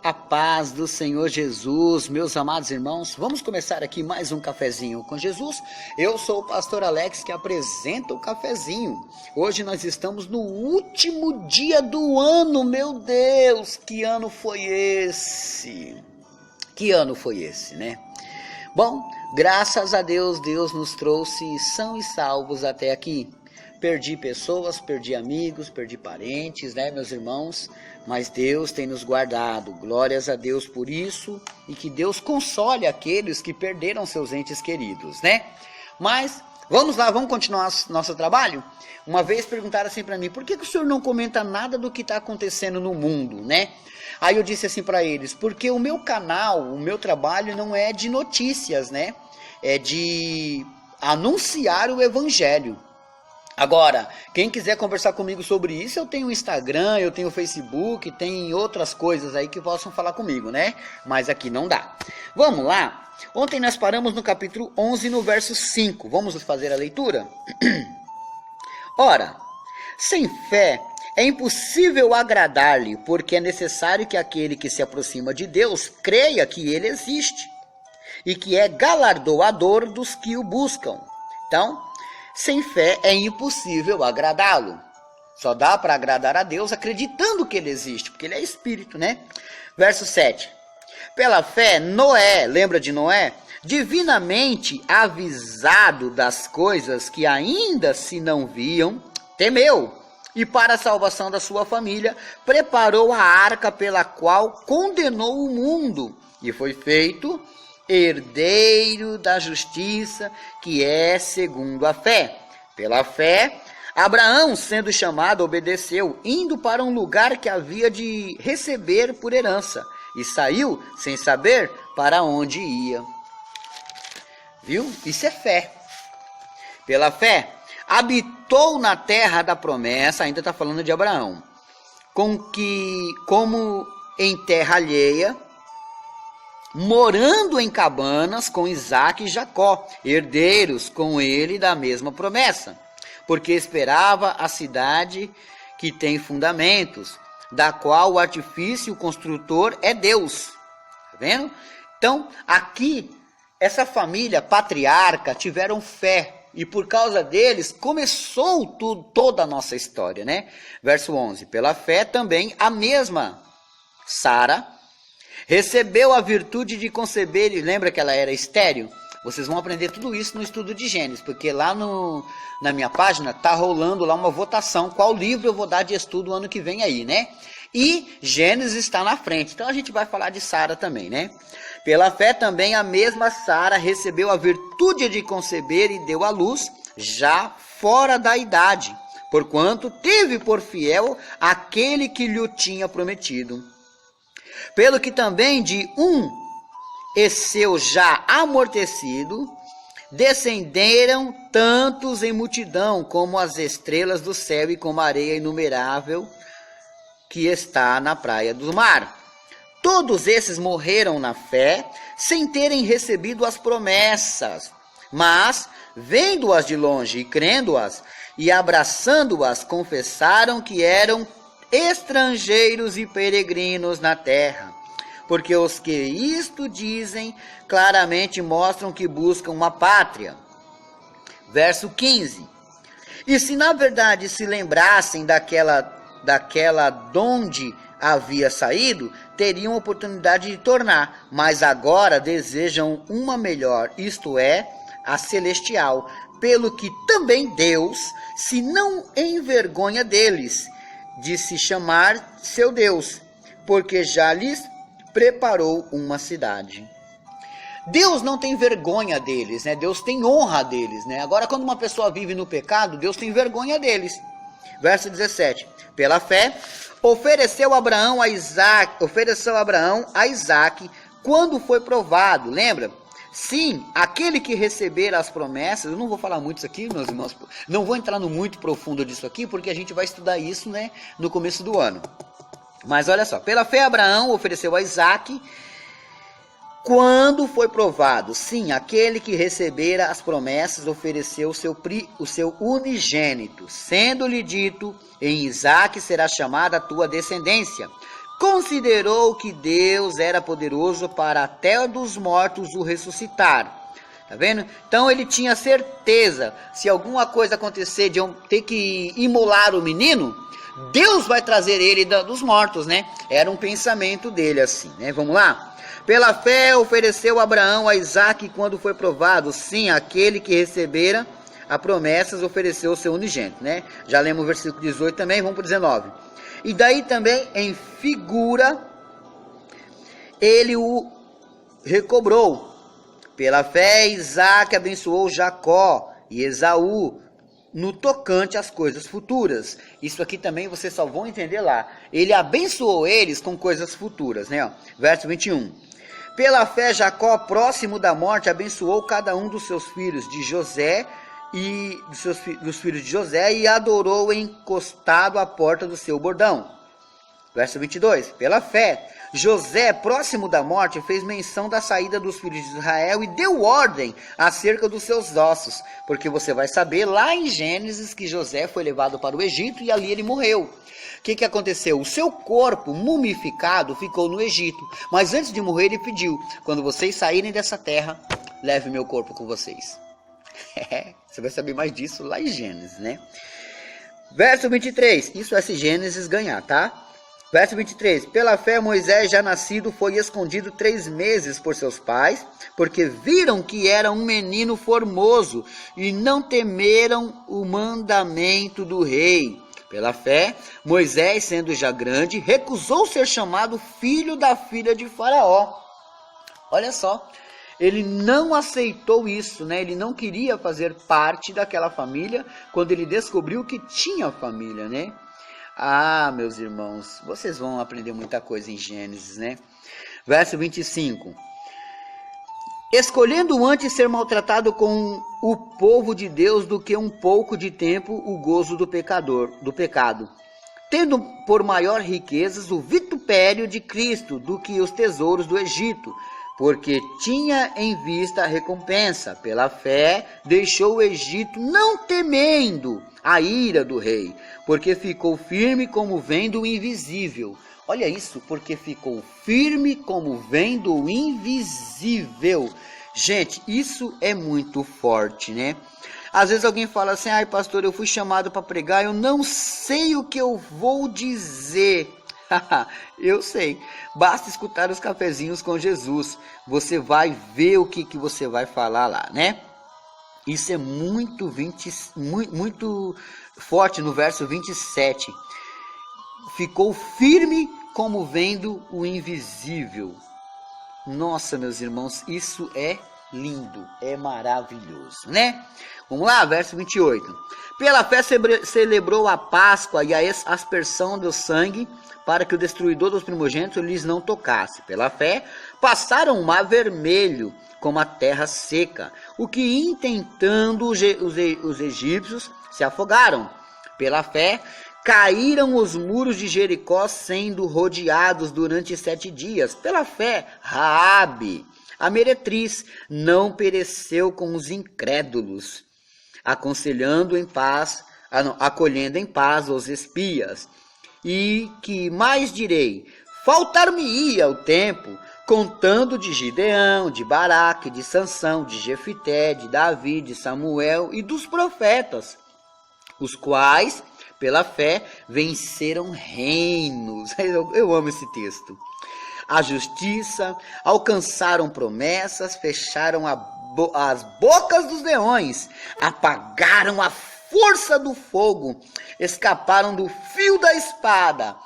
A paz do Senhor Jesus, meus amados irmãos, vamos começar aqui mais um cafezinho com Jesus. Eu sou o pastor Alex que apresenta o cafezinho. Hoje nós estamos no último dia do ano, meu Deus, que ano foi esse? Que ano foi esse, né? Bom, graças a Deus, Deus nos trouxe são e salvos até aqui. Perdi pessoas, perdi amigos, perdi parentes, né, meus irmãos? Mas Deus tem nos guardado. Glórias a Deus por isso. E que Deus console aqueles que perderam seus entes queridos, né? Mas vamos lá, vamos continuar nosso trabalho? Uma vez perguntaram assim para mim, por que o senhor não comenta nada do que está acontecendo no mundo, né? Aí eu disse assim para eles, porque o meu canal, o meu trabalho não é de notícias, né? É de anunciar o evangelho. Agora, quem quiser conversar comigo sobre isso, eu tenho Instagram, eu tenho Facebook, tem outras coisas aí que possam falar comigo, né? Mas aqui não dá. Vamos lá? Ontem nós paramos no capítulo 11, no verso 5. Vamos fazer a leitura? Ora, sem fé é impossível agradar-lhe, porque é necessário que aquele que se aproxima de Deus creia que ele existe e que é galardoador dos que o buscam. Então, sem fé é impossível agradá-lo. Só dá para agradar a Deus acreditando que ele existe, porque ele é espírito, né? Verso 7. Pela fé, Noé, lembra de Noé? Divinamente avisado das coisas que ainda se não viam, temeu. E para a salvação da sua família, preparou a arca pela qual condenou o mundo. E foi feito herdeiro da justiça, que é segundo a fé. Pela fé, Abraão, sendo chamado, obedeceu, indo para um lugar que havia de receber por herança, e saiu sem saber para onde ia. Viu? Isso é fé. Pela fé, habitou na terra da promessa, ainda está falando de Abraão, como em terra alheia, morando em cabanas com Isaque e Jacó, herdeiros com ele da mesma promessa, porque esperava a cidade que tem fundamentos, da qual o artifício, o construtor é Deus. Tá vendo? Então, aqui, essa família patriarca tiveram fé, e por causa deles começou toda a nossa história, né? Verso 11, pela fé também a mesma Sara recebeu a virtude de conceber, e lembra que ela era estéril? Vocês vão aprender tudo isso no estudo de Gênesis, porque lá na minha página tá rolando lá uma votação, qual livro eu vou dar de estudo ano que vem aí, né? E Gênesis está na frente, então a gente vai falar de Sara também, né? Pela fé também a mesma Sara recebeu a virtude de conceber e deu à luz, já fora da idade, porquanto teve por fiel aquele que lhe tinha prometido. Pelo que também de um e seu já amortecido, descenderam tantos em multidão, como as estrelas do céu e como a areia inumerável que está na praia do mar. Todos esses morreram na fé, sem terem recebido as promessas, mas, vendo-as de longe e crendo-as, e abraçando-as, confessaram que eram estrangeiros e peregrinos na terra, porque os que isto dizem claramente mostram que buscam uma pátria. Verso 15. E se na verdade se lembrassem daquela donde havia saído, teriam oportunidade de tornar, mas agora desejam uma melhor, isto é, a celestial, pelo que também Deus se não envergonha deles, de se chamar seu Deus, porque já lhes preparou uma cidade. Deus não tem vergonha deles, né? Deus tem honra deles, né? Agora, quando uma pessoa vive no pecado, Deus tem vergonha deles. Verso 17. Pela fé, ofereceu Abraão a Isaque quando foi provado, lembra? Sim, aquele que receber as promessas, eu não vou falar muito isso aqui, meus irmãos, não vou entrar no muito profundo disso aqui, porque a gente vai estudar isso, né, no começo do ano. Mas olha só, pela fé Abraão ofereceu a Isaque quando foi provado. Sim, aquele que recebera as promessas ofereceu o seu unigênito, sendo-lhe dito, em Isaque será chamada a tua descendência. considerou que Deus era poderoso para até dos mortos o ressuscitar. Tá vendo? Então ele tinha certeza, se alguma coisa acontecer de eu ter que imolar o menino, Deus vai trazer ele dos mortos, né? Era um pensamento dele assim, né? Vamos lá? Pela fé ofereceu Abraão a Isaque quando foi provado. Sim, aquele que recebera a promessas ofereceu o seu unigênito, né? Já lemos o versículo 18 também, vamos para o 19. E daí também, em figura, ele o recobrou. Pela fé, Isaque abençoou Jacó e Esaú no tocante às coisas futuras. Isso aqui também vocês só vão entender lá. Ele abençoou eles com coisas futuras, né? Verso 21. Pela fé, Jacó, próximo da morte, abençoou cada um dos seus filhos de José e dos filhos de José e adorou encostado à porta do seu bordão. Verso 22. Pela fé, José, próximo da morte, fez menção da saída dos filhos de Israel e deu ordem acerca dos seus ossos, porque você vai saber lá em Gênesis que José foi levado para o Egito e ali ele morreu. O que aconteceu? O seu corpo mumificado ficou no Egito, mas antes de morrer ele pediu: quando vocês saírem dessa terra, leve meu corpo com vocês. Você vai saber mais disso lá em Gênesis, né? Verso 23, isso é se Gênesis ganhar, tá? Verso 23, pela fé Moisés já nascido foi escondido 3 meses por seus pais, porque viram que era um menino formoso e não temeram o mandamento do rei. Pela fé, Moisés, sendo já grande, recusou ser chamado filho da filha de Faraó. Olha só, ele não aceitou isso, né? Ele não queria fazer parte daquela família quando ele descobriu que tinha família, né? Ah, meus irmãos, vocês vão aprender muita coisa em Gênesis, né? Verso 25. Escolhendo antes ser maltratado com o povo de Deus do que um pouco de tempo o gozo do pecado, tendo por maior riquezas o vitupério de Cristo do que os tesouros do Egito, porque tinha em vista a recompensa. Pela fé deixou o Egito, não temendo a ira do rei, porque ficou firme como vendo o invisível. Olha isso, porque ficou firme como vendo o invisível. Gente, isso é muito forte, né? Às vezes alguém fala assim: ai pastor, eu fui chamado para pregar, eu não sei o que eu vou dizer. Eu sei, basta escutar os cafezinhos com Jesus, você vai ver o que você vai falar lá, né? Isso é muito forte no verso 27. Ficou firme como vendo o invisível. Nossa, meus irmãos, isso é lindo, é maravilhoso, né? Vamos lá, verso 28. Pela fé celebrou a Páscoa e a aspersão do sangue, para que o destruidor dos primogênitos lhes não tocasse. Pela fé passaram o mar vermelho, como a terra seca, o que intentando os egípcios se afogaram. Pela fé caíram os muros de Jericó, sendo rodeados durante 7 dias. Pela fé, Raabe, a meretriz, não pereceu com os incrédulos, acolhendo em paz os espias. E que mais direi? Faltar-me-ia o tempo, contando de Gideão, de Baraque, de Sansão, de Jefité, de Davi, de Samuel e dos profetas, os quais, pela fé, venceram reinos. Eu amo esse texto. A justiça, alcançaram promessas, fecharam as bocas dos leões, apagaram a força do fogo, escaparam do fio da espada,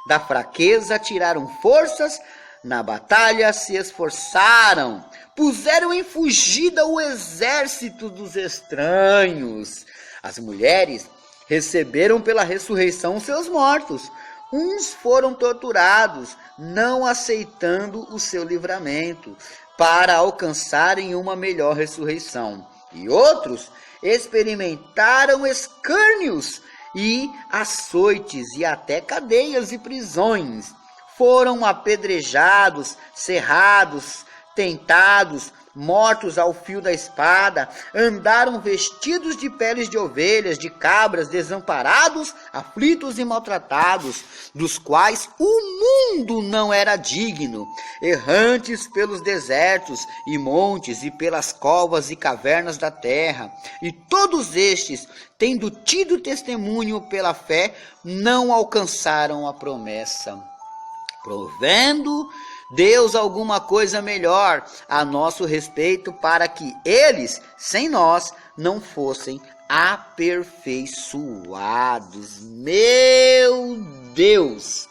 da fraqueza tiraram forças, na batalha se esforçaram, puseram em fugida o exército dos estranhos. As mulheres receberam pela ressurreição seus mortos, uns foram torturados, não aceitando o seu livramento, para alcançarem uma melhor ressurreição, e outros experimentaram escárnios e açoites e até cadeias e prisões. Foram apedrejados, cerrados, tentados, mortos ao fio da espada, andaram vestidos de peles de ovelhas, de cabras, desamparados, aflitos e maltratados, dos quais o mundo não era digno, errantes pelos desertos e montes e pelas covas e cavernas da terra. E todos estes, tendo tido testemunho pela fé, não alcançaram a promessa, provendo Deus alguma coisa melhor a nosso respeito, para que eles, sem nós, não fossem aperfeiçoados. Meu Deus!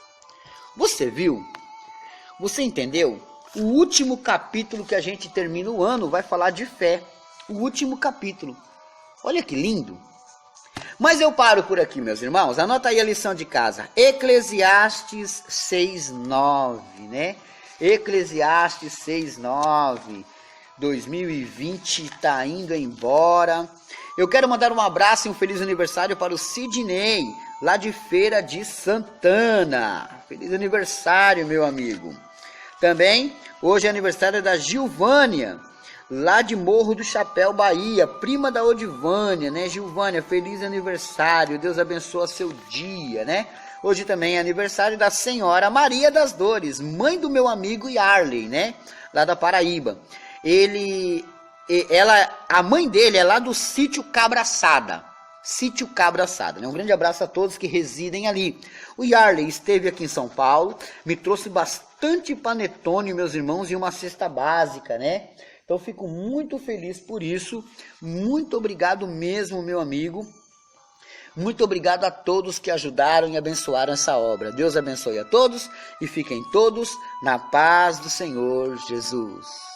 Você viu? Você entendeu? O último capítulo que a gente termina o ano vai falar de fé. O último capítulo. Olha que lindo! Mas eu paro por aqui, meus irmãos. Anota aí a lição de casa. Eclesiastes 6:9, né? Eclesiastes 6:9, 2020 está indo embora. Eu quero mandar um abraço e um feliz aniversário para o Sidney, lá de Feira de Santana. Feliz aniversário, meu amigo. Também, hoje é aniversário da Gilvânia, lá de Morro do Chapéu, Bahia, prima da Odivânia, né? Gilvânia, feliz aniversário, Deus abençoe seu dia, né? Hoje também é aniversário da senhora Maria das Dores, mãe do meu amigo Yarley, né? Lá da Paraíba. A mãe dele é lá do Sítio Cabraçada. Sítio Cabraçada, né? Um grande abraço a todos que residem ali. O Yarley esteve aqui em São Paulo, me trouxe bastante panetone, meus irmãos, e uma cesta básica, né? Então fico muito feliz por isso. Muito obrigado mesmo, meu amigo. Muito obrigado a todos que ajudaram e abençoaram essa obra. Deus abençoe a todos e fiquem todos na paz do Senhor Jesus.